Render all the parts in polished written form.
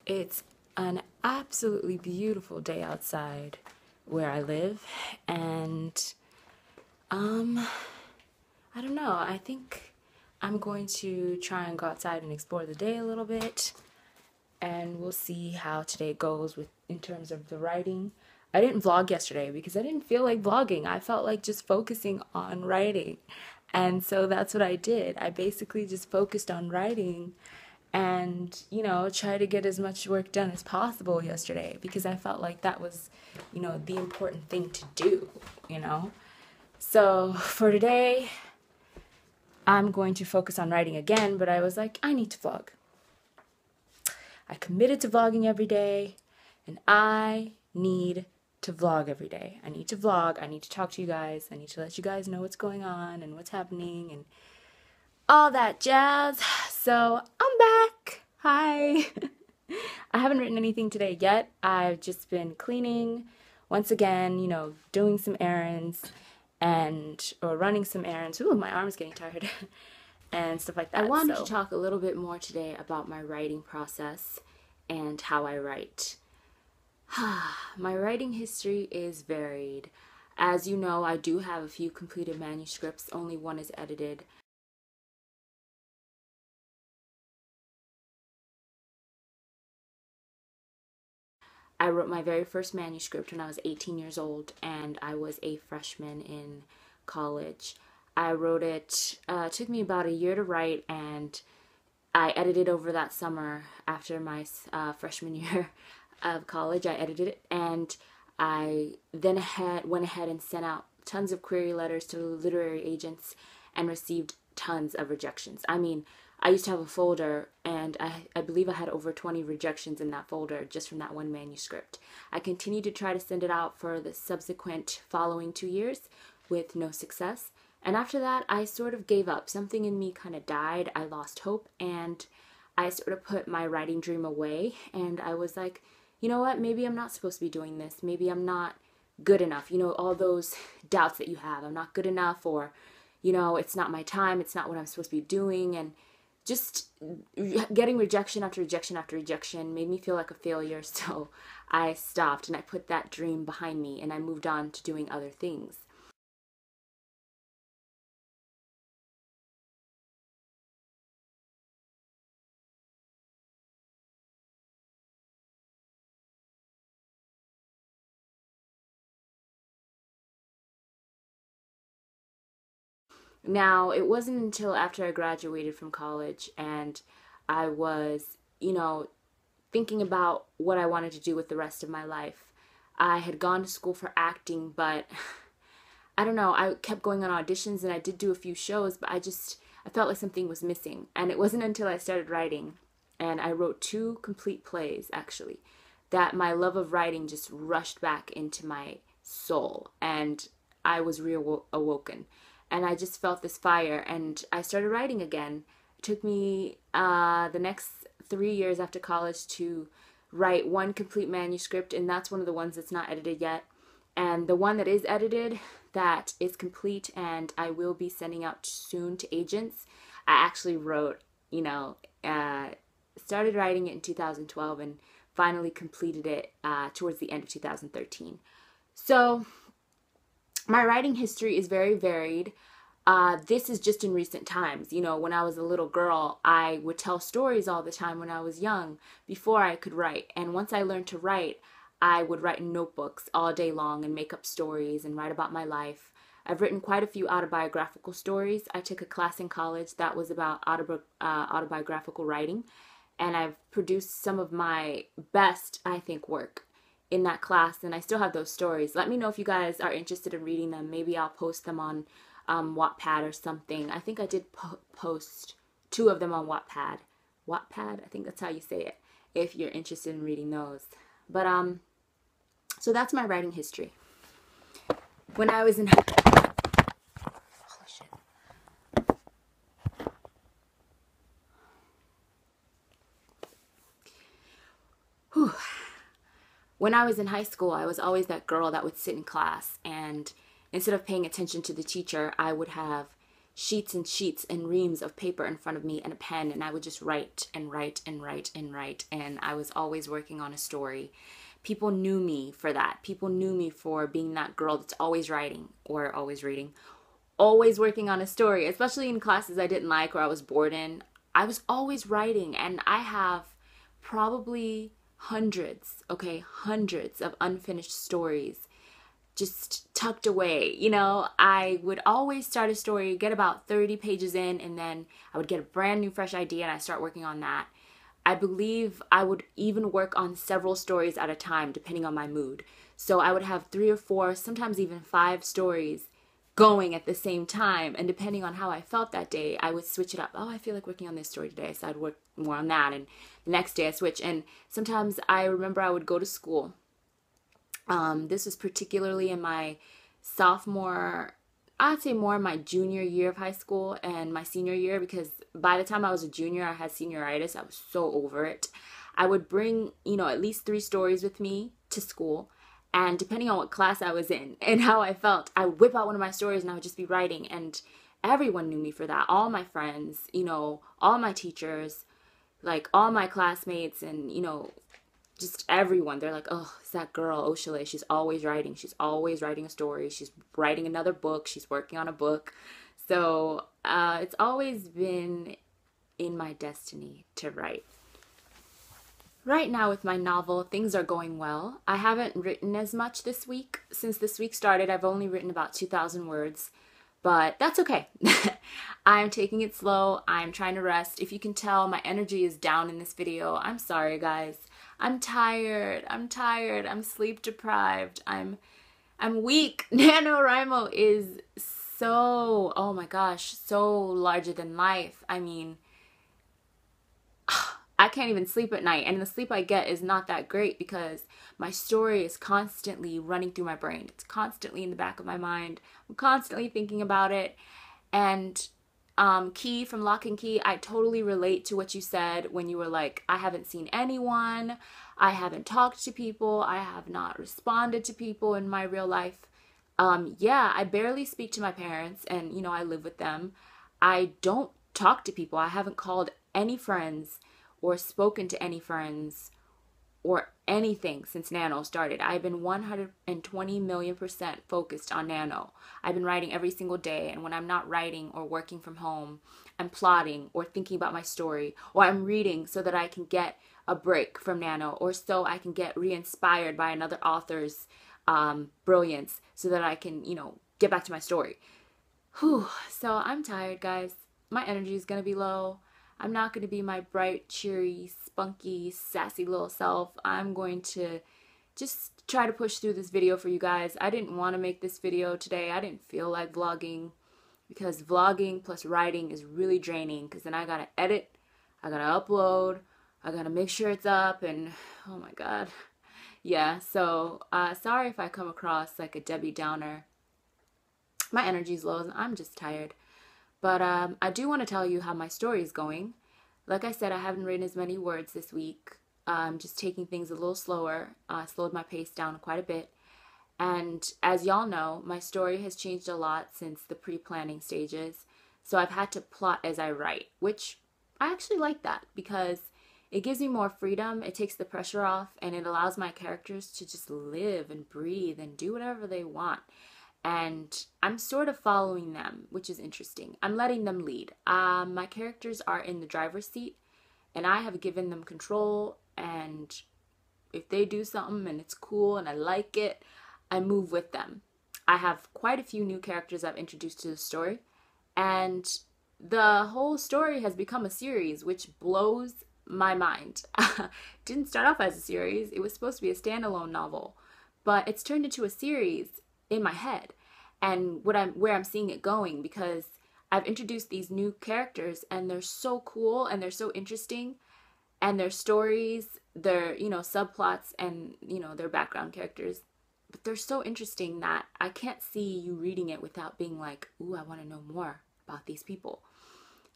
It's an absolutely beautiful day outside where I live, and um, I don't know. I think I'm going to try and go outside and explore the day a little bit, and we'll see how today goes with in terms of the writing. I didn't vlog yesterday because I didn't feel like vlogging. I felt like just focusing on writing. And so that's what I did. I basically just focused on writing and, try to get as much work done as possible yesterday because I felt like that was, the important thing to do, you know? So for today, I'm going to focus on writing again, but I was like, I need to vlog. I committed to vlogging every day, and I need to vlog every day. I need to vlog. I need to talk to you guys. I need to let you guys know what's going on and what's happening and all that jazz. So I'm back. Hi. I haven't written anything today yet. I've just been cleaning once again, doing some errands or running some errands. Ooh, my arm's getting tired. And stuff like that. I wanted to talk a little bit more today about my writing process and how I write. My writing history is varied. As you know, I do have a few completed manuscripts. Only one is edited. I wrote my very first manuscript when I was 18 years old, and I was a freshman in college. I wrote it, took me about a year to write, and I edited over that summer after my freshman year of college. I edited it, and I then went ahead and sent out tons of query letters to literary agents and received tons of rejections. I mean, I used to have a folder, and I believe I had over 20 rejections in that folder just from that one manuscript. I continued to try to send it out for the subsequent following 2 years with no success. And after that, I sort of gave up. Something in me kind of died. I lost hope, and I sort of put my writing dream away. And I was like, you know what? Maybe I'm not supposed to be doing this. Maybe I'm not good enough. All those doubts that you have. I'm not good enough, or, it's not my time. It's not what I'm supposed to be doing. And just getting rejection after rejection after rejection made me feel like a failure. So I stopped, and I put that dream behind me, and I moved on to doing other things. Now, it wasn't until after I graduated from college and I was, thinking about what I wanted to do with the rest of my life. I had gone to school for acting, but I don't know, I kept going on auditions and I did do a few shows, but I felt like something was missing. And it wasn't until I started writing, and I wrote 2 complete plays actually, that my love of writing just rushed back into my soul, and I was reawoken. And I just felt this fire, and I started writing again. It took me the next 3 years after college to write 1 complete manuscript, and that's one of the ones that's not edited yet. And the one that is edited, that is complete, and I will be sending out soon to agents. I actually wrote, started writing it in 2012 and finally completed it towards the end of 2013. So my writing history is very varied. This is just in recent times. When I was a little girl, I would tell stories all the time when I was young before I could write. And once I learned to write, I would write in notebooks all day long and make up stories and write about my life. I've written quite a few autobiographical stories. I took a class in college that was about autobiographical writing, and I've produced some of my best, I think, work in that class, and I still have those stories. Let me know if you guys are interested in reading them. Maybe I'll post them on Wattpad or something. I think I did post 2 of them on Wattpad. Wattpad, I think that's how you say it, if you're interested in reading those. But so that's my writing history. When I was in holy shit. Whew. When I was in high school, I was always that girl that would sit in class, and instead of paying attention to the teacher, I would have sheets and sheets and reams of paper in front of me and a pen, and I would just write and write and write and write, and I was always working on a story. People knew me for that. People knew me for being that girl that's always writing or always reading, always working on a story, especially in classes I didn't like or I was bored in. I was always writing, and I have probably hundreds of unfinished stories just tucked away. You know, I would always start a story, get about 30 pages in, and then I would get a brand new fresh idea and I start working on that. I believe I would even work on several stories at a time depending on my mood. So I would have 3 or 4, sometimes even 5 stories going at the same time, and depending on how I felt that day, I would switch it up. Oh, I feel like working on this story today, so I'd work more on that, and the next day I switch. And sometimes I remember I would go to school. This was particularly in my sophomore, I'd say more my junior year of high school and my senior year, because by the time I was a junior, I had senioritis. I was so over it. I would bring, at least 3 stories with me to school. And depending on what class I was in and how I felt, I would whip out one of my stories and I would just be writing. And everyone knew me for that. All my friends, all my teachers, like all my classmates, and, just everyone. They're like, oh, it's that girl, Ochie. She's always writing. She's always writing a story. She's writing another book. She's working on a book. So it's always been in my destiny to write. Right now with my novel, things are going well. I haven't written as much this week. Since this week started, I've only written about 2,000 words, but that's okay. I'm taking it slow. I'm trying to rest. If you can tell, my energy is down in this video. I'm sorry, guys. I'm tired. I'm sleep deprived. I'm weak. NaNoWriMo is so, oh my gosh, so larger than life. I mean, I can't even sleep at night, and the sleep I get is not that great because my story is constantly running through my brain. It's constantly in the back of my mind. I'm constantly thinking about it. And Key from Lock and Key, I totally relate to what you said when you were like, I haven't seen anyone, I haven't talked to people, I have not responded to people in my real life. Yeah, I barely speak to my parents, and I live with them. I don't talk to people. I haven't called any friends or spoken to any friends or anything since Nano started. I've been 120 million% focused on Nano. I've been writing every single day, and when I'm not writing or working from home, I'm plotting or thinking about my story, or I'm reading so that I can get a break from Nano, or so I can get re-inspired by another author's brilliance so that I can, get back to my story. Whew. So I'm tired, guys. My energy is going to be low. I'm not going to be my bright, cheery, spunky, sassy little self. I'm going to just try to push through this video for you guys. I didn't want to make this video today. I didn't feel like vlogging because vlogging plus writing is really draining, because then I got to edit, I got to upload, I got to make sure it's up, and oh my god. Yeah, so sorry if I come across like a Debbie Downer. My energy's low and I'm just tired. But I do want to tell you how my story is going. Like I said, I haven't written as many words this week. I'm just taking things a little slower. Slowed my pace down quite a bit. And as y'all know, my story has changed a lot since the pre-planning stages. So I've had to plot as I write, which I actually like that because it gives me more freedom. It takes the pressure off, and it allows my characters to just live and breathe and do whatever they want. And I'm sort of following them, which is interesting. I'm letting them lead. My characters are in the driver's seat, and I have given them control, and if they do something and it's cool and I like it, I move with them. I have quite a few new characters I've introduced to the story, and the whole story has become a series, which blows my mind. Didn't start off as a series. It was supposed to be a standalone novel, but it's turned into a series in my head, and where I'm seeing it going, because I've introduced these new characters and they're so cool and they're so interesting, and their stories, their subplots, and their background characters, but they're so interesting that I can't see you reading it without being like, ooh, I want to know more about these people.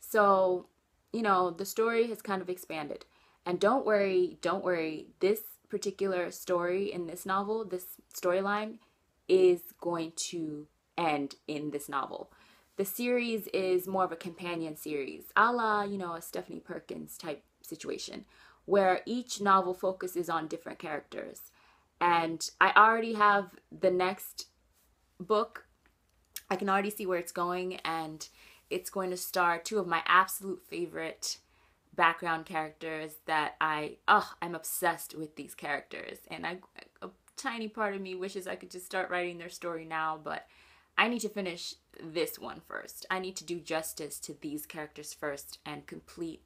So the story has kind of expanded, and don't worry, this particular story in this novel, this storyline, is going to end in this novel. the series is more of a companion series, a la, you know, a Stephanie Perkins type situation, where each novel focuses on different characters. And I already have the next book. I can already see where it's going, and it's going to star two of my absolute favorite background characters that I'm obsessed with these characters. And a tiny part of me wishes I could just start writing their story now, but I need to finish this one first. I need to do justice to these characters first and complete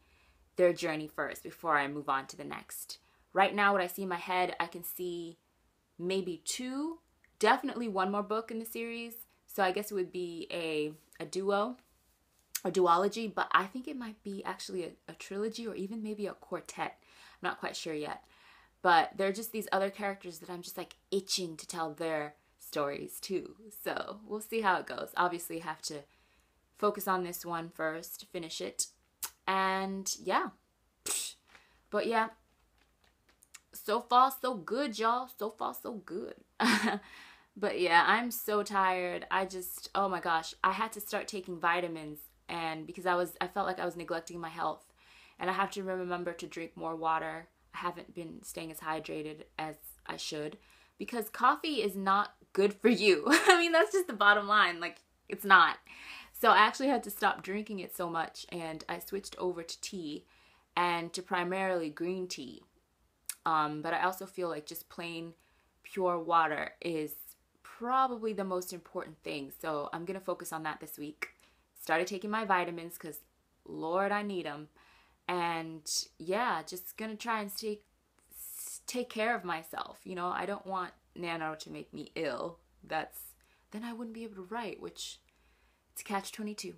their journey first before I move on to the next. Right now, what I see in my head, I can see maybe two, definitely one more book in the series. So I guess it would be a duo, a duology, but I think it might be actually a trilogy or even maybe a quartet. I'm not quite sure yet. But there are just these other characters that I'm just like itching to tell their stories too. So we'll see how it goes. Obviously have to focus on this one first, finish it. And yeah. But yeah. So far so good, y'all. So far so good. But yeah, I'm so tired. Oh my gosh, I had to start taking vitamins, and because I felt like I was neglecting my health, and I have to remember to drink more water. I haven't been staying as hydrated as I should, because coffee is not good for you. I mean, that's just the bottom line. Like, it's not. So I actually had to stop drinking it so much, and I switched over to tea, and to primarily green tea. But I also feel like just plain pure water is probably the most important thing. So I'm going to focus on that this week. Started taking my vitamins because, Lord, I need them. And yeah, just going to try and take care of myself. You know, I don't want Nano to make me ill. Then I wouldn't be able to write, which it's catch-22.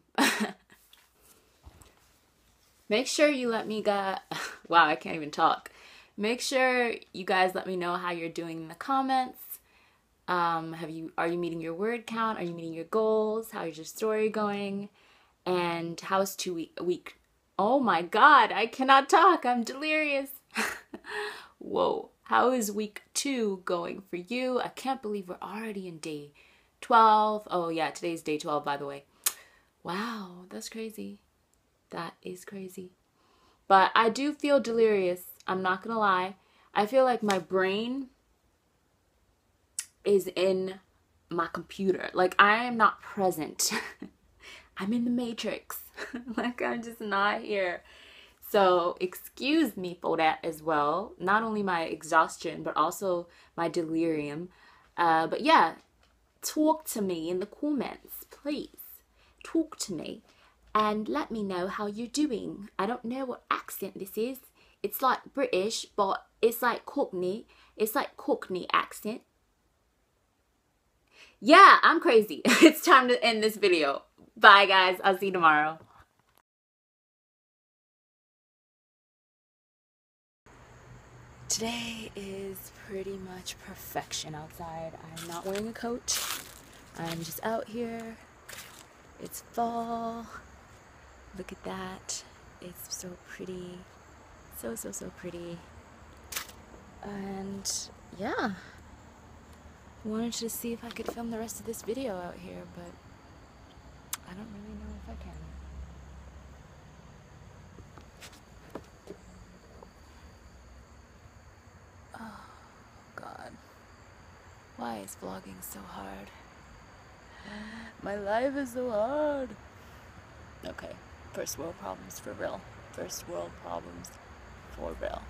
Make sure you let me wow, I can't even talk. Make sure you guys let me know how you're doing in the comments. Are you meeting your word count? Are you meeting your goals? How is your story going? And how's week? Oh my God, I cannot talk. I'm delirious. Whoa. How is week 2 going for you? I can't believe we're already in day 12. Oh yeah, today's day 12, by the way. Wow, that's crazy. That is crazy. But I do feel delirious. I'm not gonna lie. I feel like my brain is in my computer. Like, I am not present. I'm in the Matrix. Like, I'm just not here. So excuse me for that as well. Not only my exhaustion, but also my delirium. But yeah, talk to me in the comments, please. Talk to me and let me know how you're doing. I don't know what accent this is. It's like British, but it's like Cockney. It's like Cockney accent. Yeah, I'm crazy. It's time to end this video. Bye, guys. I'll see you tomorrow. Today is pretty much perfection outside. I'm not wearing a coat. I'm just out here. It's fall. Look at that. It's so pretty. So pretty. And yeah. Wanted to see if I could film the rest of this video out here, but I don't really know if I can. Oh, God. Why is vlogging so hard? My life is so hard. Okay, first world problems for real. First world problems for real.